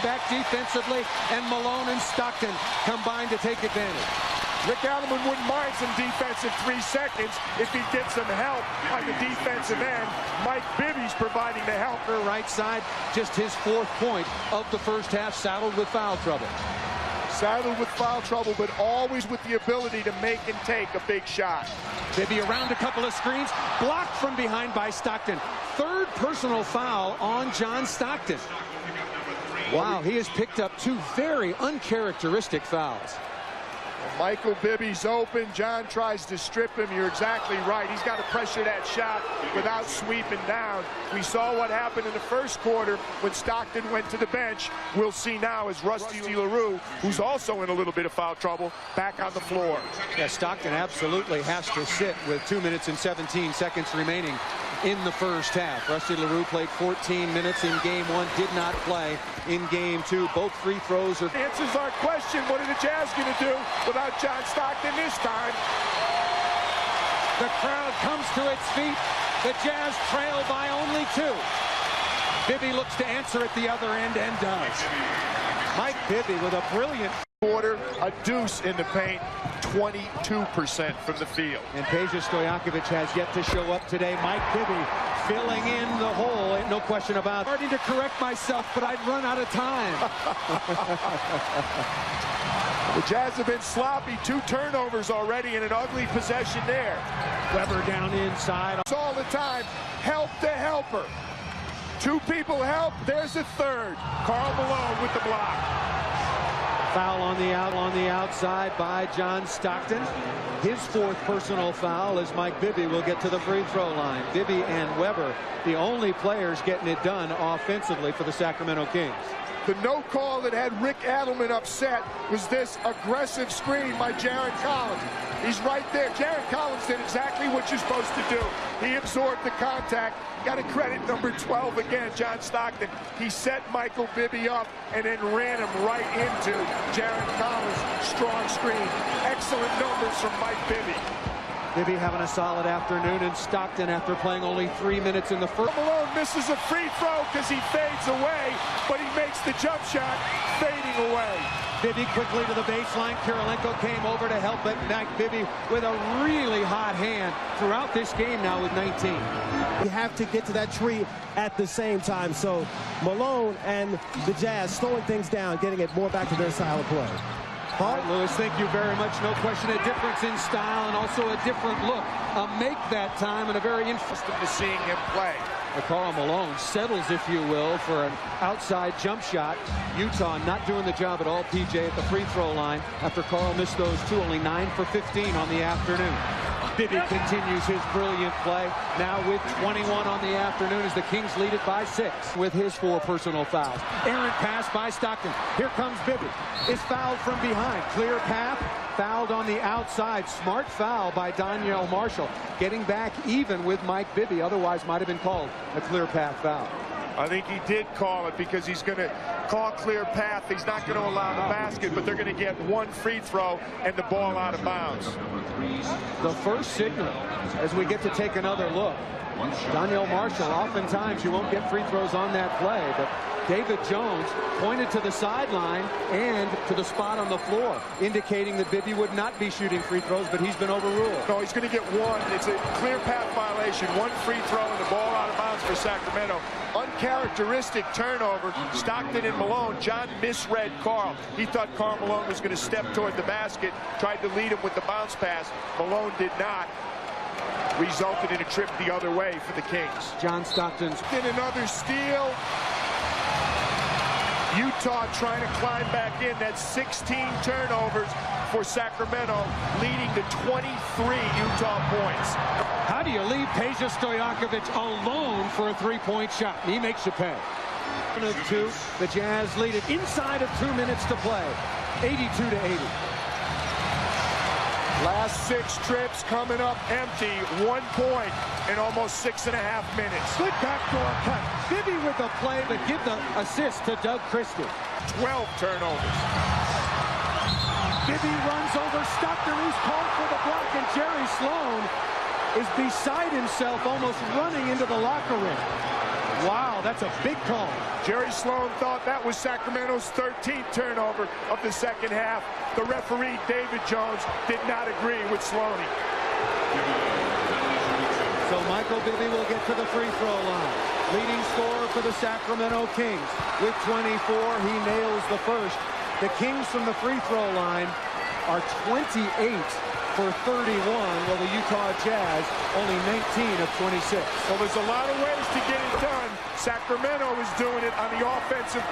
back defensively, and Malone and Stockton combine to take advantage. Rick Adelman wouldn't mind some defensive 3 seconds if he gets some help on the defensive end. Mike Bibby's providing the help. Right side, just his 4th point of the first half, saddled with foul trouble. Saddled with foul trouble, but always with the ability to make and take a big shot. Bibby around a couple of screens, blocked from behind by Stockton. 3rd personal foul on John Stockton. Wow, he has picked up 2 very uncharacteristic fouls. Michael Bibby's open. John tries to strip him. You're exactly right. He's got to pressure that shot without sweeping down. We saw what happened in the first quarter when Stockton went to the bench. We'll see now as Rusty LaRue, who's also in a little bit of foul trouble, back on the floor. Yeah, Stockton absolutely has to sit with 2 minutes and 17 seconds remaining in the first half. Rusty LaRue played 14 minutes in game 1, did not play in game 2. Both free throws are... Answers our question, what are the Jazz going to do without John Stockton this time? The crowd comes to its feet. The Jazz trail by only 2. Bibby looks to answer at the other end and does. Mike Bibby with a brilliant quarter, a deuce in the paint, 22% from the field. And Peja Stojakovic has yet to show up today. Mike Bibby filling in the hole, ain't no question about it. Starting to correct myself, but I'd run out of time. The Jazz have been sloppy. 2 turnovers already and an ugly possession there. Weber down inside. It's all the time. Help the helper. 2 people help. There's a 3rd. Karl Malone with the block. Foul on the outside by John Stockton. His 4th personal foul as Mike Bibby will get to the free throw line. Bibby and Weber, the only players getting it done offensively for the Sacramento Kings. The no call that had Rick Adelman upset was this aggressive screen by Jarrett Collins. He's right there. Jarrett Collins did exactly what you're supposed to do. He absorbed the contact. Got to credit number 12 again, John Stockton. He set Michael Bibby up and then ran him right into Jarrett Collins' strong screen. Excellent numbers from Mike Bibby. Bibby having a solid afternoon, and Stockton, after playing only 3 minutes in the first. Malone misses a free throw because he fades away, but he makes the jump shot fading away. Bibby quickly to the baseline. Kirilenko came over to help, but Mike Bibby with a really hot hand throughout this game now with 19. You have to get to that tree at the same time. So Malone and the Jazz slowing things down, getting it more back to their style of play. Paul Lewis, thank you very much. No question, a difference in style and also a different look. A make that time and a very interesting to seeing him play. Karl Malone settles, if you will, for an outside jump shot. Utah not doing the job at all, PJ, at the free throw line after Karl missed those 2, only 9 for 15 on the afternoon. Bibby continues his brilliant play, now with 21 on the afternoon as the Kings lead it by 6 with his 4 personal fouls. Errant pass by Stockton. Here comes Bibby. Is fouled from behind. Clear path. Fouled on the outside. Smart foul by Donyell Marshall. Getting back even with Mike Bibby. Otherwise might have been called a clear path foul. I think he did call it because he's going to call clear path. He's not going to allow the basket, but they're going to get 1 free throw and the ball out of bounds. The first signal as we get to take another look. Donyell Marshall, oftentimes you won't get free throws on that play, but David Jones pointed to the sideline and to the spot on the floor, indicating that Bibby would not be shooting free throws, but he's been overruled. No, he's going to get 1. It's a clear path violation. 1 free throw and the ball out of bounds for Sacramento. Uncharacteristic turnover. Stockton and Malone. John misread Karl. He thought Karl Malone was going to step toward the basket, tried to lead him with the bounce pass. Malone did not. Resulted in a trip the other way for the Kings. John Stockton's in another steal. Utah trying to climb back in. That's 16 turnovers for Sacramento, leading to 23 Utah points. How do you leave Peja Stojakovic alone for a 3-point shot? He makes you pay. 2, the Jazz lead it inside of 2 minutes to play, 82-80. Last 6 trips coming up empty. 1 point in almost 6.5 minutes. Good backdoor cut. Bibby with the play, but give the assist to Doug Christie. 12 turnovers. Bibby runs over Stockton, who's called for the block, and Jerry Sloan is beside himself, almost running into the locker room. Wow, that's a big call. Jerry Sloan thought that was Sacramento's 13th turnover of the second half. The referee, David Jones, did not agree with Sloaney. So Michael Bibby will get to the free throw line. Leading scorer for the Sacramento Kings. With 24, he nails the first. The Kings from the free throw line are 28 for 31, while the Utah Jazz only 19 of 26. Well, there's a lot of ways to get it done. Sacramento is doing it on the offensive